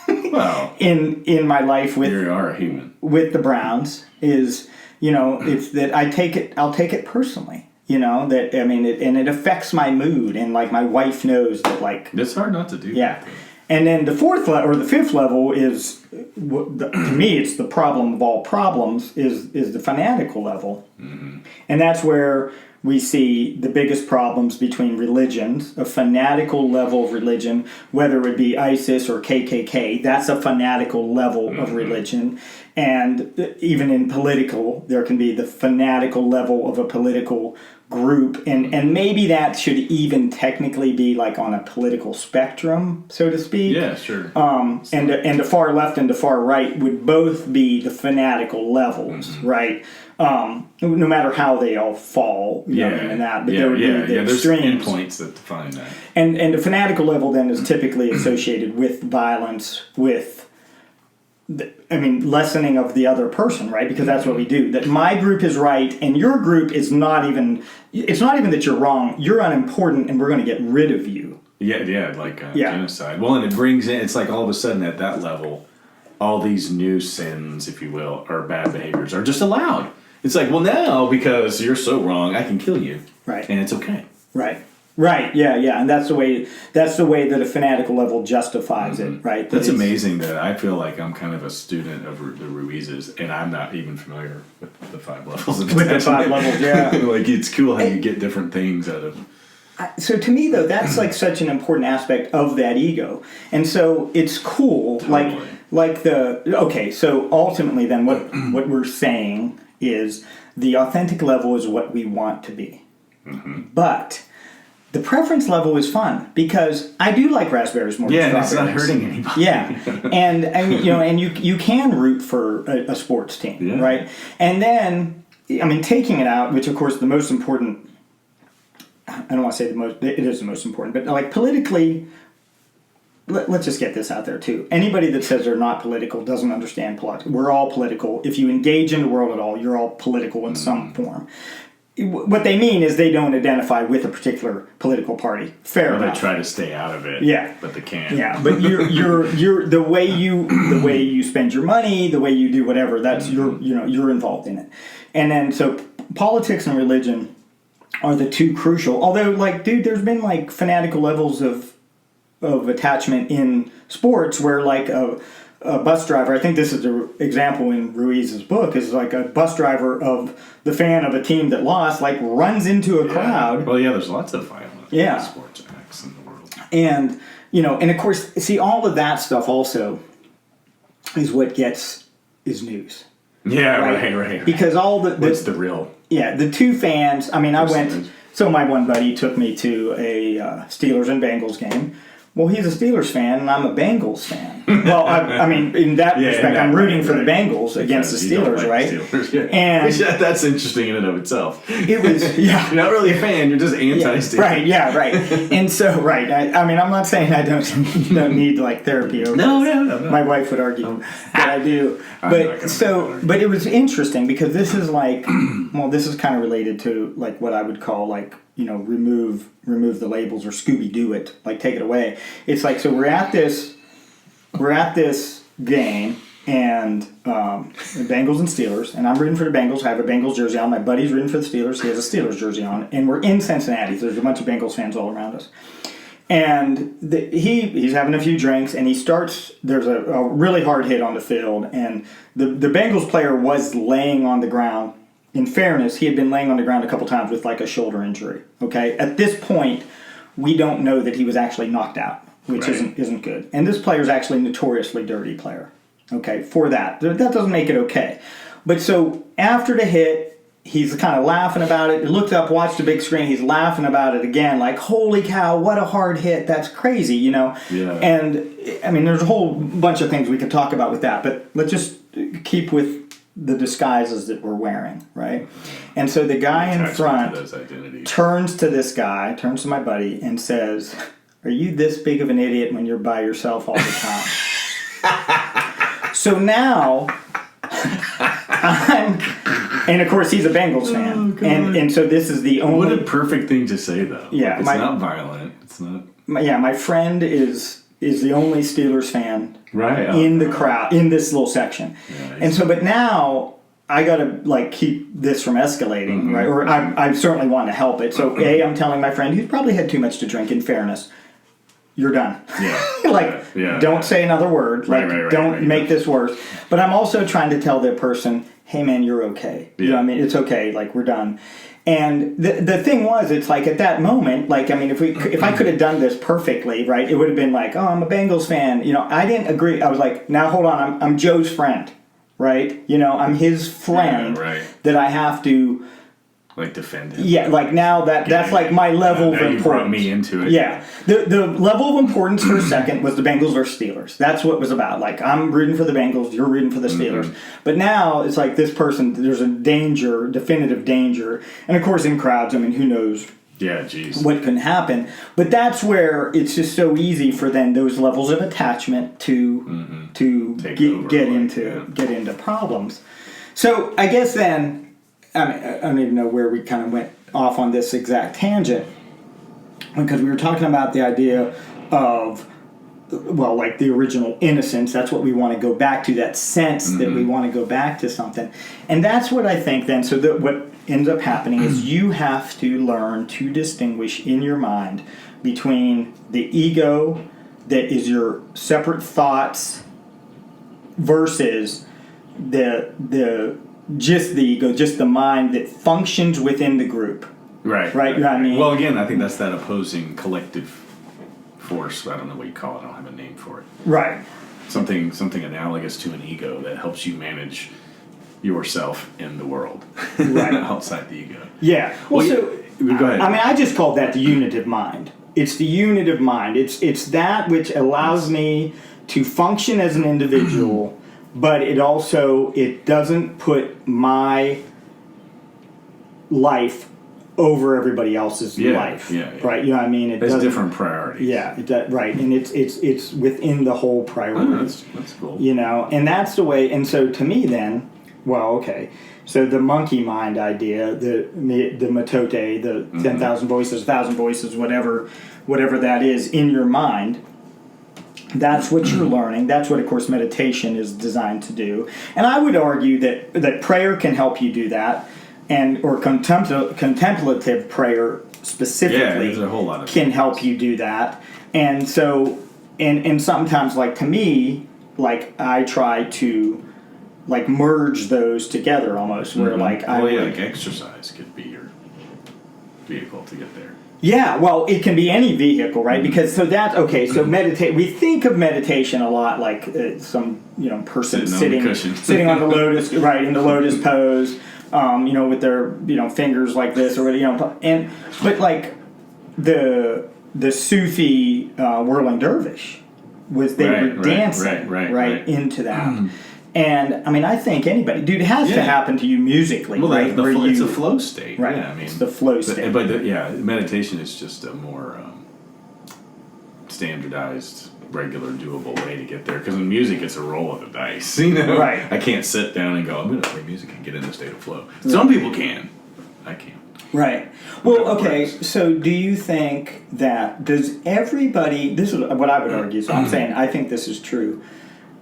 Well, in my life with you are a human with the Browns is it's that I'll take it personally. That I mean it affects my mood, and like my wife knows that like it's hard not to do. Yeah, that, and then the 4th or the 5th level is to me it's the problem of all problems is the fanatical level, and that's where we see the biggest problems between religions, a fanatical level of religion, whether it be ISIS or KKK, that's a fanatical level of religion. And even in political, there can be the fanatical level of a political group. And maybe that should even technically be like on a political spectrum, so to speak. Yeah, sure. And the far left and the far right would both be the fanatical levels, right? No matter how they all fall, in that, but there would be the extremes. There's endpoints that define that. And the fanatical level then is typically associated with violence, with lessening of the other person, right? Because that's what we do. That my group is right and your group is not even. It's not even that you're wrong. You're unimportant, and we're going to get rid of you. Yeah, like genocide. Well, and it brings in. It's like all of a sudden at that level, all these new sins, if you will, or bad behaviors are just allowed. It's like, well, now, because you're so wrong, I can kill you. Right. And it's okay. Right. Right. Yeah. Yeah. And that's the way that a fanatical level justifies it. Right. That's amazing that I feel like I'm kind of a student of the Ruizes, and I'm not even familiar with the 5 levels of attachment. With the 5 levels, yeah. Like, it's cool how you get different things out of. So to me, though, that's like such an important aspect of that ego, and so it's cool. Totally. So ultimately, then what we're saying is the authentic level is what we want to be, but the preference level is fun because I do like raspberries more than strawberries. It's not hurting anybody. Yeah, and I mean, and you can root for a sports team, right? And then, I mean, taking it out, which of course the most important. I don't want to say the most. It is the most important, but like politically, let's just get this out there too. Anybody that says they're not political doesn't understand politics. We're all political. If you engage in the world at all, you're all political in some form. What they mean is they don't identify with a particular political party. Fair enough. They try to stay out of it. Yeah, but they can't. Yeah, but you're the way you spend your money, the way you do whatever. That's you're involved in it, and then so politics and religion are the two crucial. Although, like, dude, there's been like fanatical levels of attachment in sports where like a bus driver, I think this is the example in Ruiz's book, is like a bus driver of the fan of a team that lost, like runs into a crowd. Well, there's lots of violent sports acts in the world. And, and of course, see, all of that stuff also is what is news. Yeah, right. Because all what's the real? Yeah, the two fans, I mean, so my one buddy took me to a Steelers and Bengals game. Well, he's a Steelers fan, and I'm a Bengals fan. Well, I mean, in that respect, I'm rooting for the Bengals against the Steelers, right? Steelers, and that's interesting in and of itself. It was, You're not really a fan; you're just anti-Steelers. Right. And so, I mean, I'm not saying I don't need like therapy over No. My wife would argue that I do, but it was interesting because this is like, this is kind of related to like what I would call like. Remove the labels or Scooby-Doo it, like take it away. It's like, so we're at this game and the Bengals and Steelers, and I'm rooting for the Bengals. I have a Bengals jersey on. My buddy's rooting for the Steelers. He has a Steelers jersey on, and we're in Cincinnati. So there's a bunch of Bengals fans all around us. And he's having a few drinks, and there's a really hard hit on the field, and the Bengals player was laying on the ground. In fairness, he had been laying on the ground a couple times with like a shoulder injury. Okay, at this point, we don't know that he was actually knocked out, which isn't good. And this player is actually a notoriously dirty player. Okay, for that doesn't make it okay. But so after the hit, he's kind of laughing about it. He looked up, watched the big screen. He's laughing about it again, like, "Holy cow, what a hard hit! That's crazy," Yeah. And I mean, there's a whole bunch of things we could talk about with that, but let's just keep with the disguises that we're wearing, right? And so the guy in front turns to my buddy and says, "Are you this big of an idiot when you're by yourself all the time?" So now and of course he's a Bengals fan. And so this is the only... What a perfect thing to say, though. Yeah. It's not violent. It's not... My friend is the only Steelers fan in the crowd, in this little section. Yeah, and so, but now I got to like keep this from escalating, right? Or I certainly want to help it. So I'm telling my friend, who's probably had too much to drink, in fairness, you're done. Yeah. Don't say another word. Don't make this worse. But I'm also trying to tell the person, hey man, you're okay. Yeah. You know what I mean? It's okay. Like, we're done. And the thing was, it's like at that moment, like, I mean, if I could have done this perfectly, right, it would have been like, oh, I'm a Bengals fan. I didn't agree. I was like, now hold on, I'm Joe's friend, right? I'm his friend that I have to like defend him. Yeah, like now that's like my level of importance. You brought me into it. Yeah, the level of importance for a second was the Bengals versus Steelers. That's what it was about. Like, I'm rooting for the Bengals, you're rooting for the Steelers. But now it's like this person. There's a danger, definitive danger, and of course in crowds. I mean, who knows? Yeah, geez. What can happen? But that's where it's just so easy for then those levels of attachment to get into problems. So I guess then. I mean, I don't even know where we kind of went off on this exact tangent, because we were talking about the idea of like the original innocence. That's what we want to go back to, that sense that we want to go back to something. And that's what I think then, so that what ends up happening is you have to learn to distinguish in your mind between the ego that is your separate thoughts versus just the ego, just the mind that functions within the group. Right. You know what I mean? Well, again, I think that's that opposing collective force. I don't know what you call it. I don't have a name for it. Right. Something analogous to an ego that helps you manage yourself in the world. Right. Outside the ego. Yeah. Well, so go ahead. I mean, I just call that the unitive mind. It's the unitive mind. It's that which allows me to function as an individual, but it doesn't put my life over everybody else's life. Yeah. Right? You know what I mean? There's different priorities. Yeah, right. And it's within the whole priority. That's cool. You know, and that's the way. And so to me then, well, okay. So the monkey mind idea, the metote, the 10,000 voices, 1,000 voices, whatever that is in your mind, that's what you're learning. That's what, of course, meditation is designed to do. And I would argue that prayer can help you do that, or contemplative prayer specifically a whole lot of can help you do that. And so, and sometimes, like to me, like I try to like merge those together almost, where like like exercise could be your vehicle to get there. Yeah, well, it can be any vehicle, right? Because so that's okay. So meditate. We think of meditation a lot like some person sitting on the lotus, right, in the lotus pose, with their fingers like this, or but like the Sufi whirling dervish was they were dancing right into that. And I mean, I think anybody, dude, it has to happen to you musically, right? It's a flow state, right? Yeah, I mean, it's the flow state. But meditation is just a more standardized, regular, doable way to get there. Because in music, it's a roll of the dice. Right? I can't sit down and go, I'm going to play music and get in a state of flow. Some people can, I can't. Right. Well, okay. So, do you think that does everybody? This is what I would argue. So, I'm saying I think this is true.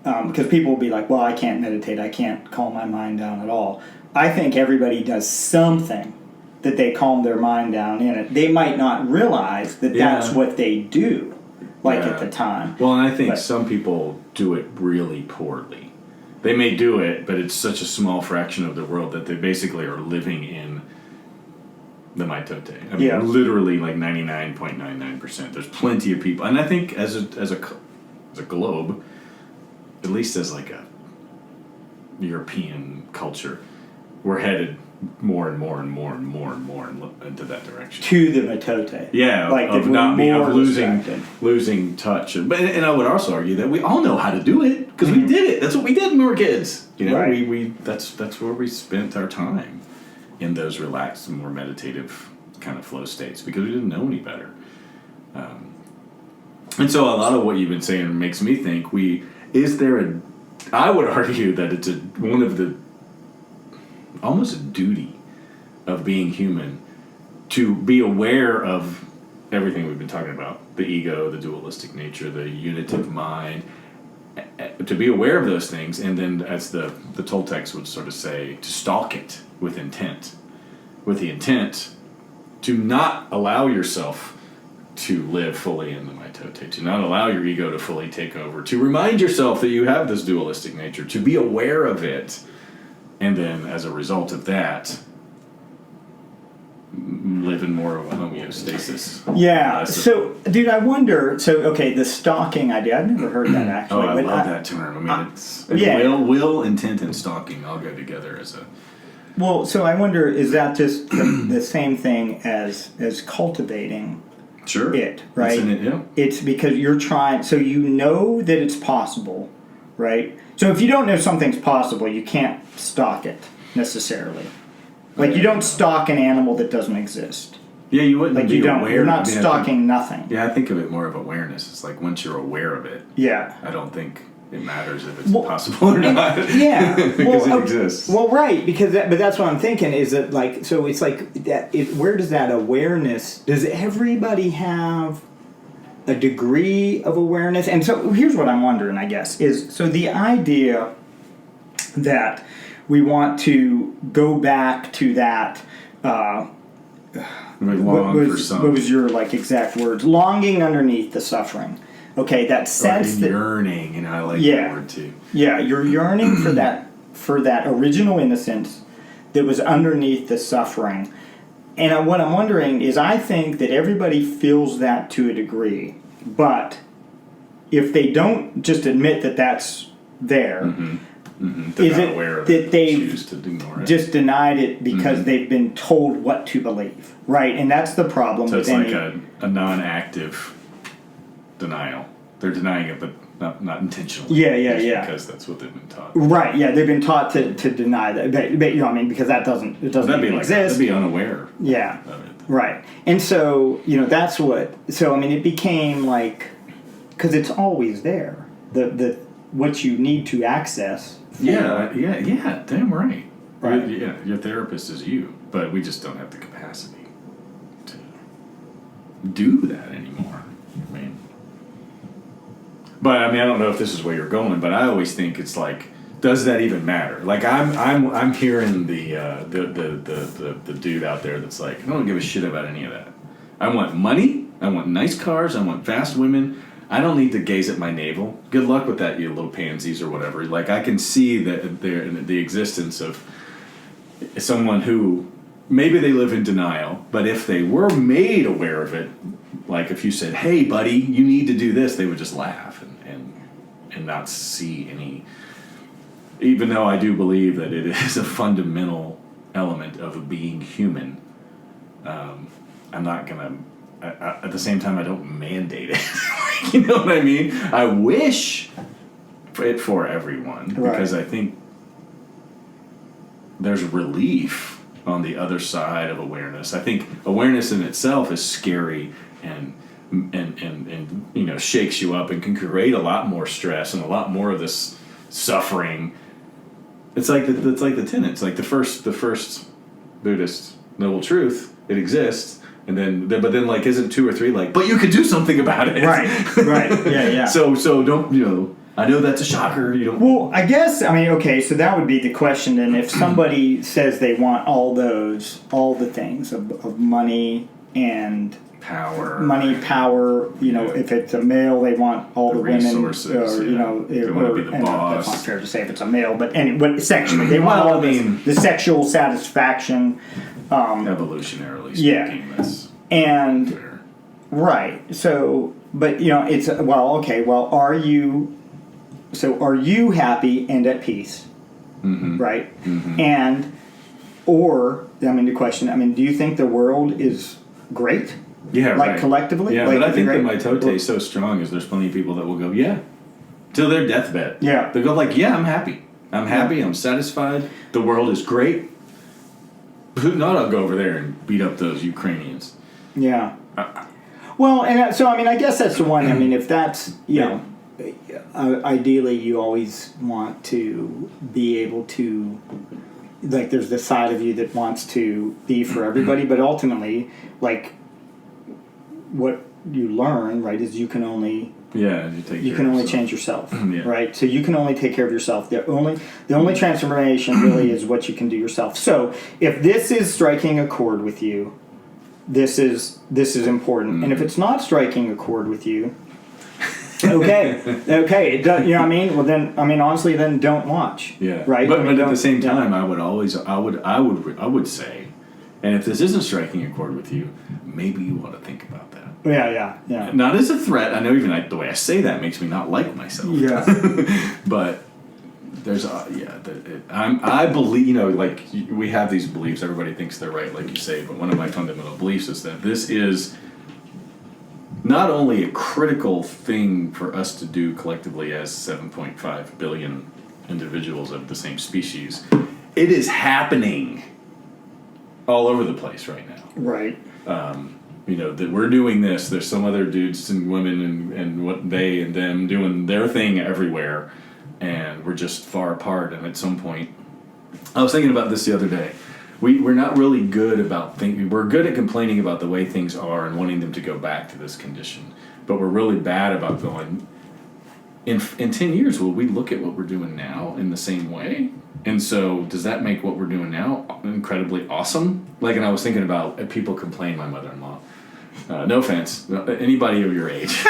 Because people will be like, well, I can't meditate, I can't calm my mind down at all. I think everybody does something that they calm their mind down in it. They might not realize that that's what they do, at the time. Well, and I think some people do it really poorly. They may do it, but it's such a small fraction of the world that they basically are living in the mitote. I mean, literally like 99.99%. There's plenty of people. And I think as a globe, at least as like a European culture, we're headed more and more and more and more and more into that direction. To the mitote. Yeah, of losing touch. And I would also argue that we all know how to do it because we did it. That's what we did when we were kids. Right. That's where we spent our time, in those relaxed, more meditative kind of flow states, because we didn't know any better. And so a lot of what you've been saying makes me think I would argue that it's one of the almost a duty of being human to be aware of everything we've been talking about, the ego, the dualistic nature, the unitive mind, to be aware of those things, and then, as the Toltecs would sort of say, to stalk it with intent, with the intent to not allow yourself to live fully in the mitote, to not allow your ego to fully take over, to remind yourself that you have this dualistic nature, to be aware of it, and then as a result of that, live in more of a homeostasis. Yeah. So, dude, I wonder. So, okay, the stalking idea. I've never heard that actually. I love that term. I mean, will, intent, and stalking all go together as a. Well, so I wonder, is that just the same thing as cultivating? Sure. It, right? It's because you're trying, so you know that it's possible, right? So if you don't know something's possible, you can't stalk it necessarily. Like you don't stalk an animal that doesn't exist. Yeah, you wouldn't be aware. You're not stalking nothing. Yeah, I think of it more of awareness. It's like once you're aware of it. Yeah. I don't think it matters if it's possible or not. Yeah, because it exists. Well, right, but that's what I'm thinking is that where does that awareness? Does everybody have a degree of awareness. And so here's what I'm wondering, I guess, is so the idea that we want to go back to that. What was your exact words? Longing underneath the suffering. Okay, that sense that yearning, and I like that word too. Yeah, you're yearning for that original innocence that was underneath the suffering. And what I'm wondering is, I think that everybody feels that to a degree, but if they don't just admit that that's there, is it that they've just denied it because they've been told what to believe, right? And that's the problem. So it's like a non-active denial. They're denying it, but not intentionally. Yeah. Because that's what they've been taught. Right. Yeah, they've been taught to deny that. But you know what I mean? Because that doesn't even exist. That'd be unaware. Yeah. Of it. Right. And so that's what. So I mean, it became because it's always there. The what you need to access. Yeah. Damn right. Right. Your therapist is you, but we just don't have the capacity to do that anymore. I mean. But I don't know if this is where you're going, but I always think it's does that even matter? I'm hearing the dude out there that's I don't give a shit about any of that. I want money. I want nice cars. I want fast women. I don't need to gaze at my navel. Good luck with that, you little pansies or whatever. I can see that the existence of someone who maybe they live in denial, but if they were made aware of it, if you said, "Hey, buddy, you need to do this," they would just laugh and not see any. Even though I do believe that it is a fundamental element of being human, I'm not gonna. At the same time, I don't mandate it. You know what I mean? I wish it for everyone because I think there's relief on the other side of awareness. I think awareness in itself is scary and shakes you up and can create a lot more stress and a lot more of this suffering. It's like the tenets, the first Buddhist noble truth. It exists. And then isn't 2 or 3 but you could do something about it, right? Yeah. So don't I know that's a shocker. You don't. Well, I guess okay. So that would be the question. And if somebody says they want all the things of money and power, if it's a male, they want all the resources, women, or they want to be the boss. That's not fair to say if it's a male, but sexually, they want all the sexual satisfaction. Evolutionarily speaking, that's fair. Right. So, but it's okay. Well, are you happy and at peace? Mm-hmm. Right. Mm-hmm. And the question. Do you think the world is great? Yeah. Right. Collectively. Yeah. But I think that my tote is so strong is there's plenty of people that will go till their deathbed. Yeah. They go I'm happy. I'm happy. Yeah. I'm satisfied. The world is great. Who not? I'll go over there and beat up those Ukrainians. Yeah. Well, and so I guess that's the one. If that's ideally you always want to be able to there's the side of you that wants to be for everybody, but ultimately what you learn is you can only. You can only change yourself, right? So you can only take care of yourself. The only transformation really is what you can do yourself. So if this is striking a chord with you, this is important. And if it's not striking a chord with you, okay, it does, you know what I mean? Well then, honestly, then don't watch. Yeah. Right. But at the same time, I would say, and if this isn't striking a chord with you, maybe you want to think about that. Yeah. Not as a threat. I know even the way I say that makes me not like myself. Yeah. But there's I believe we have these beliefs. Everybody thinks they're right, like you say. But one of my fundamental beliefs is that this is not only a critical thing for us to do collectively as 7.5 billion individuals of the same species. It is happening all over the place right now. Right. That we're doing this. There's some other dudes and women and what they and them doing their thing everywhere, and we're just far apart. And at some point, I was thinking about this the other day. We're not really good about thinking. We're good at complaining about the way things are and wanting them to go back to this condition. but we're really bad about going, in 10 years, will we look at what we're doing now in the same way? And so does that make what we're doing now incredibly awesome? Like, and I was thinking about, people complain, my mother-in-law, no offense, anybody of your age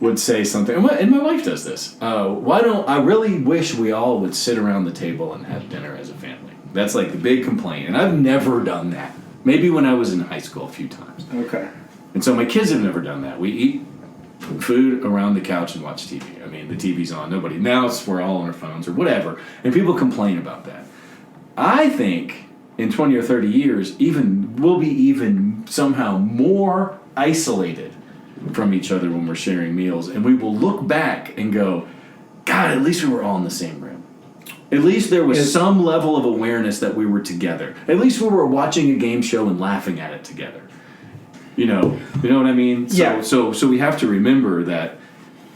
would say something, and my wife does this. I really wish we all would sit around the table and have dinner as a family. That's like the big complaint. And I've never done that. Maybe when I was in high school a few times. Okay. And so my kids have never done that. We eat food around the couch and watch TV. I mean, the TV's on. Now we're all on our phones or whatever. And people complain about that. I think in 20 or 30 years, we'll be even somehow more isolated from each other when we're sharing meals. And we will look back and go, God, at least we were all in the same room. At least there was some level of awareness that we were together. At least we were watching a game show and laughing at it together. You know what I mean? So we have to remember that,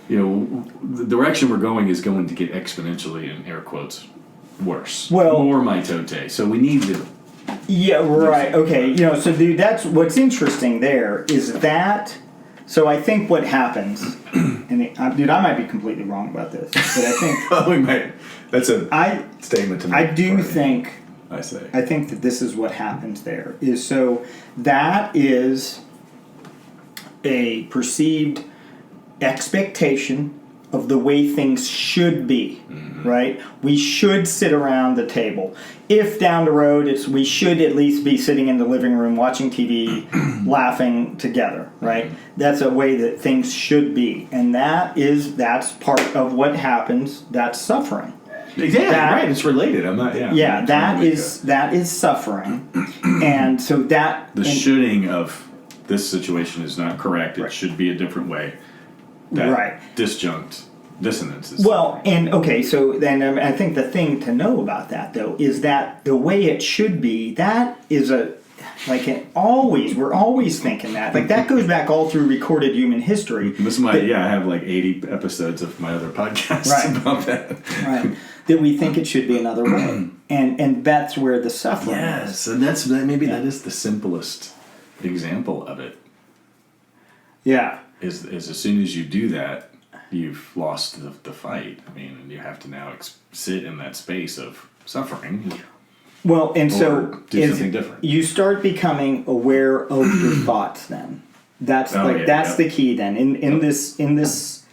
the direction we're going is going to get exponentially, in air quotes, worse. Well, more mitote. So we need to. Yeah, right. Okay. So dude, that's what's interesting there is that. So I think what happens, and I might be completely wrong about this, but I think we might. That's a statement to make. I do think. I think that this is what happens there. Is so that is a perceived expectation of the way things should be, right? We should sit around the table. If down the road we should at least be sitting in the living room watching TV, laughing together, right? That's a way that things should be, and that's part of what happens. That's suffering. Yeah, right. It's related. I'm not. Yeah. That is suffering, and so that the shoulding of this situation is not correct. It should be a different way. That disjunct dissonance is. Well, and okay, so then I think the thing to know about that though is that the way it should be. That is we're always thinking that. Like that goes back all through recorded human history. This might, I have like 80 episodes of my other podcasts about that. Right. That we think it should be another way, and that's where the suffering is. Yes, and that is the simplest example of it. Yeah. Is as soon as you do that, you've lost the fight. I mean, and you have to now sit in that space of suffering. Well, and so do something different. You start becoming aware of your thoughts. Then that's the key. Then in this state,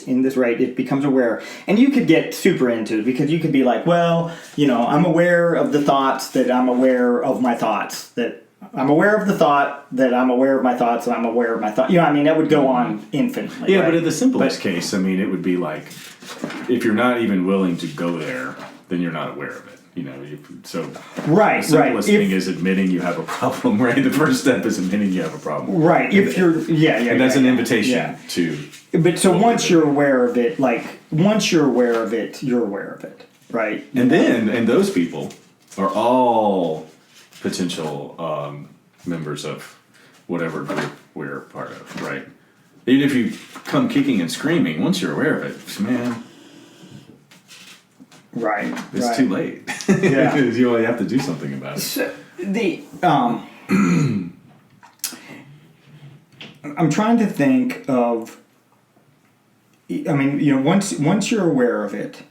it becomes aware, and you could get super into it because you could be like, well, I'm aware of the thoughts that I'm aware of my thoughts that. I'm aware of the thought that I'm aware of my thoughts and I'm aware of my thought. That would go on infinitely. Yeah, right? but in the simplest case, it would be like, if you're not even willing to go there, then you're not aware of it. The simplest thing is admitting you have a problem, right? The first step is admitting you have a problem. Right. If you're, and that's an invitation to. But so once you're aware of it, you're aware of it, right? And those people are all potential members of whatever group we're part of, right? Even if you come kicking and screaming, once you're aware of it, man, it's too late. Yeah. You have to do something about it. So I'm trying to think of. Once you're aware of it.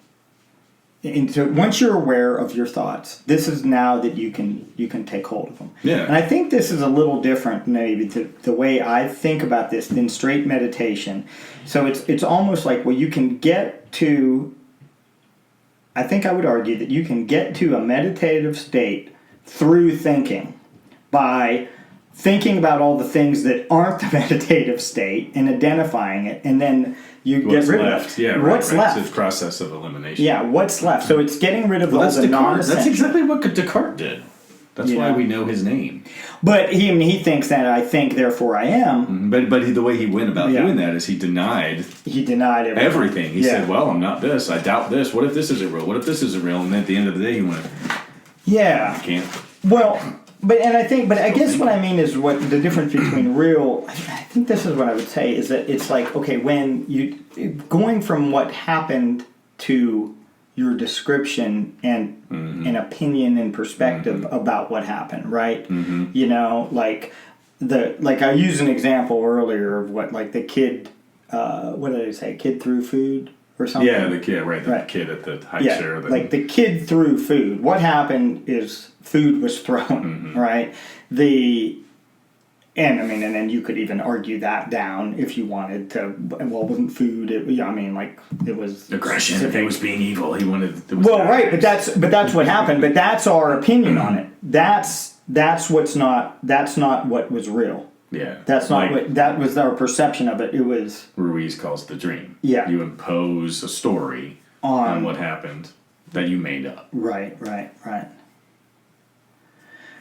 And so once you're aware of your thoughts, this is now that you can take hold of them. Yeah. And I think this is a little different maybe the way I think about this than straight meditation. So it's almost like, well, you can get to, I think I would argue that you can get to a meditative state through thinking by thinking about all the things that aren't the meditative state and identifying it, and then you get rid of it. Yeah, what's left? It's a process of elimination. Yeah, what's left? So it's getting rid of all the non-essential. That's exactly what Descartes did. That's why we know his name. But he thinks that I think, therefore I am. But the way he went about doing that is he denied everything. He said, well, I'm not this. I doubt this. What if this isn't real? What if this isn't real? And then at the end of the day, he went, I can't. Well, I guess what I mean is what the difference between real, I think this is what I would say, is that it's like, okay, when you, going from what happened to your description and an opinion and perspective about what happened, right? I used an example earlier of what, like, the kid, what did I say, kid threw food or something? Yeah, the kid, right, the kid at the high chair. Like the kid threw food. What happened is food was thrown, right? And then you could even argue that down if you wanted to. Well, it wasn't food. It was aggression. If he was being evil, he wanted. Right, but that's what happened. But that's our opinion on it. That's not what was real. Yeah, that's not that was our perception of it. It was Ruiz calls the dream. Yeah, you impose a story on what happened that you made up. Right.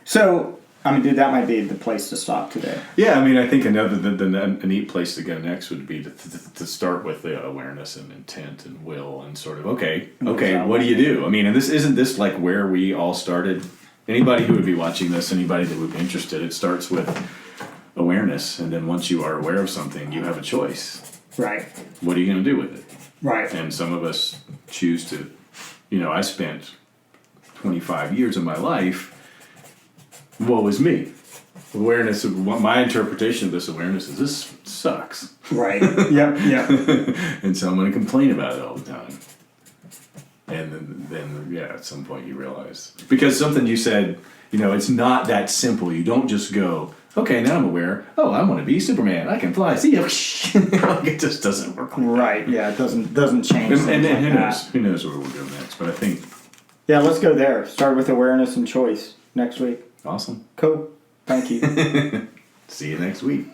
So, dude, that might be the place to stop today. Yeah, I think a neat place to go next would be to start with the awareness and intent and will and sort of, okay, what do you do? And isn't this like where we all started? Anybody who would be watching this, anybody that would be interested, it starts with awareness, and then once you are aware of something, you have a choice. Right. What are you going to do with it? Right. And some of us choose to, I spent 25 years of my life, woe is me. Awareness of my interpretation of this awareness is this sucks. Right. Yep. And so I'm going to complain about it all the time. And then, at some point you realize. Because something you said, it's not that simple. You don't just go, okay, now I'm aware. Oh, I want to be Superman. I can fly. See ya. It just doesn't work. Right. Yeah. It doesn't change. And who knows where we'll go next? But I think. Yeah. Let's go there. Start with awareness and choice next week. Awesome. Cool. Thank you. See you next week.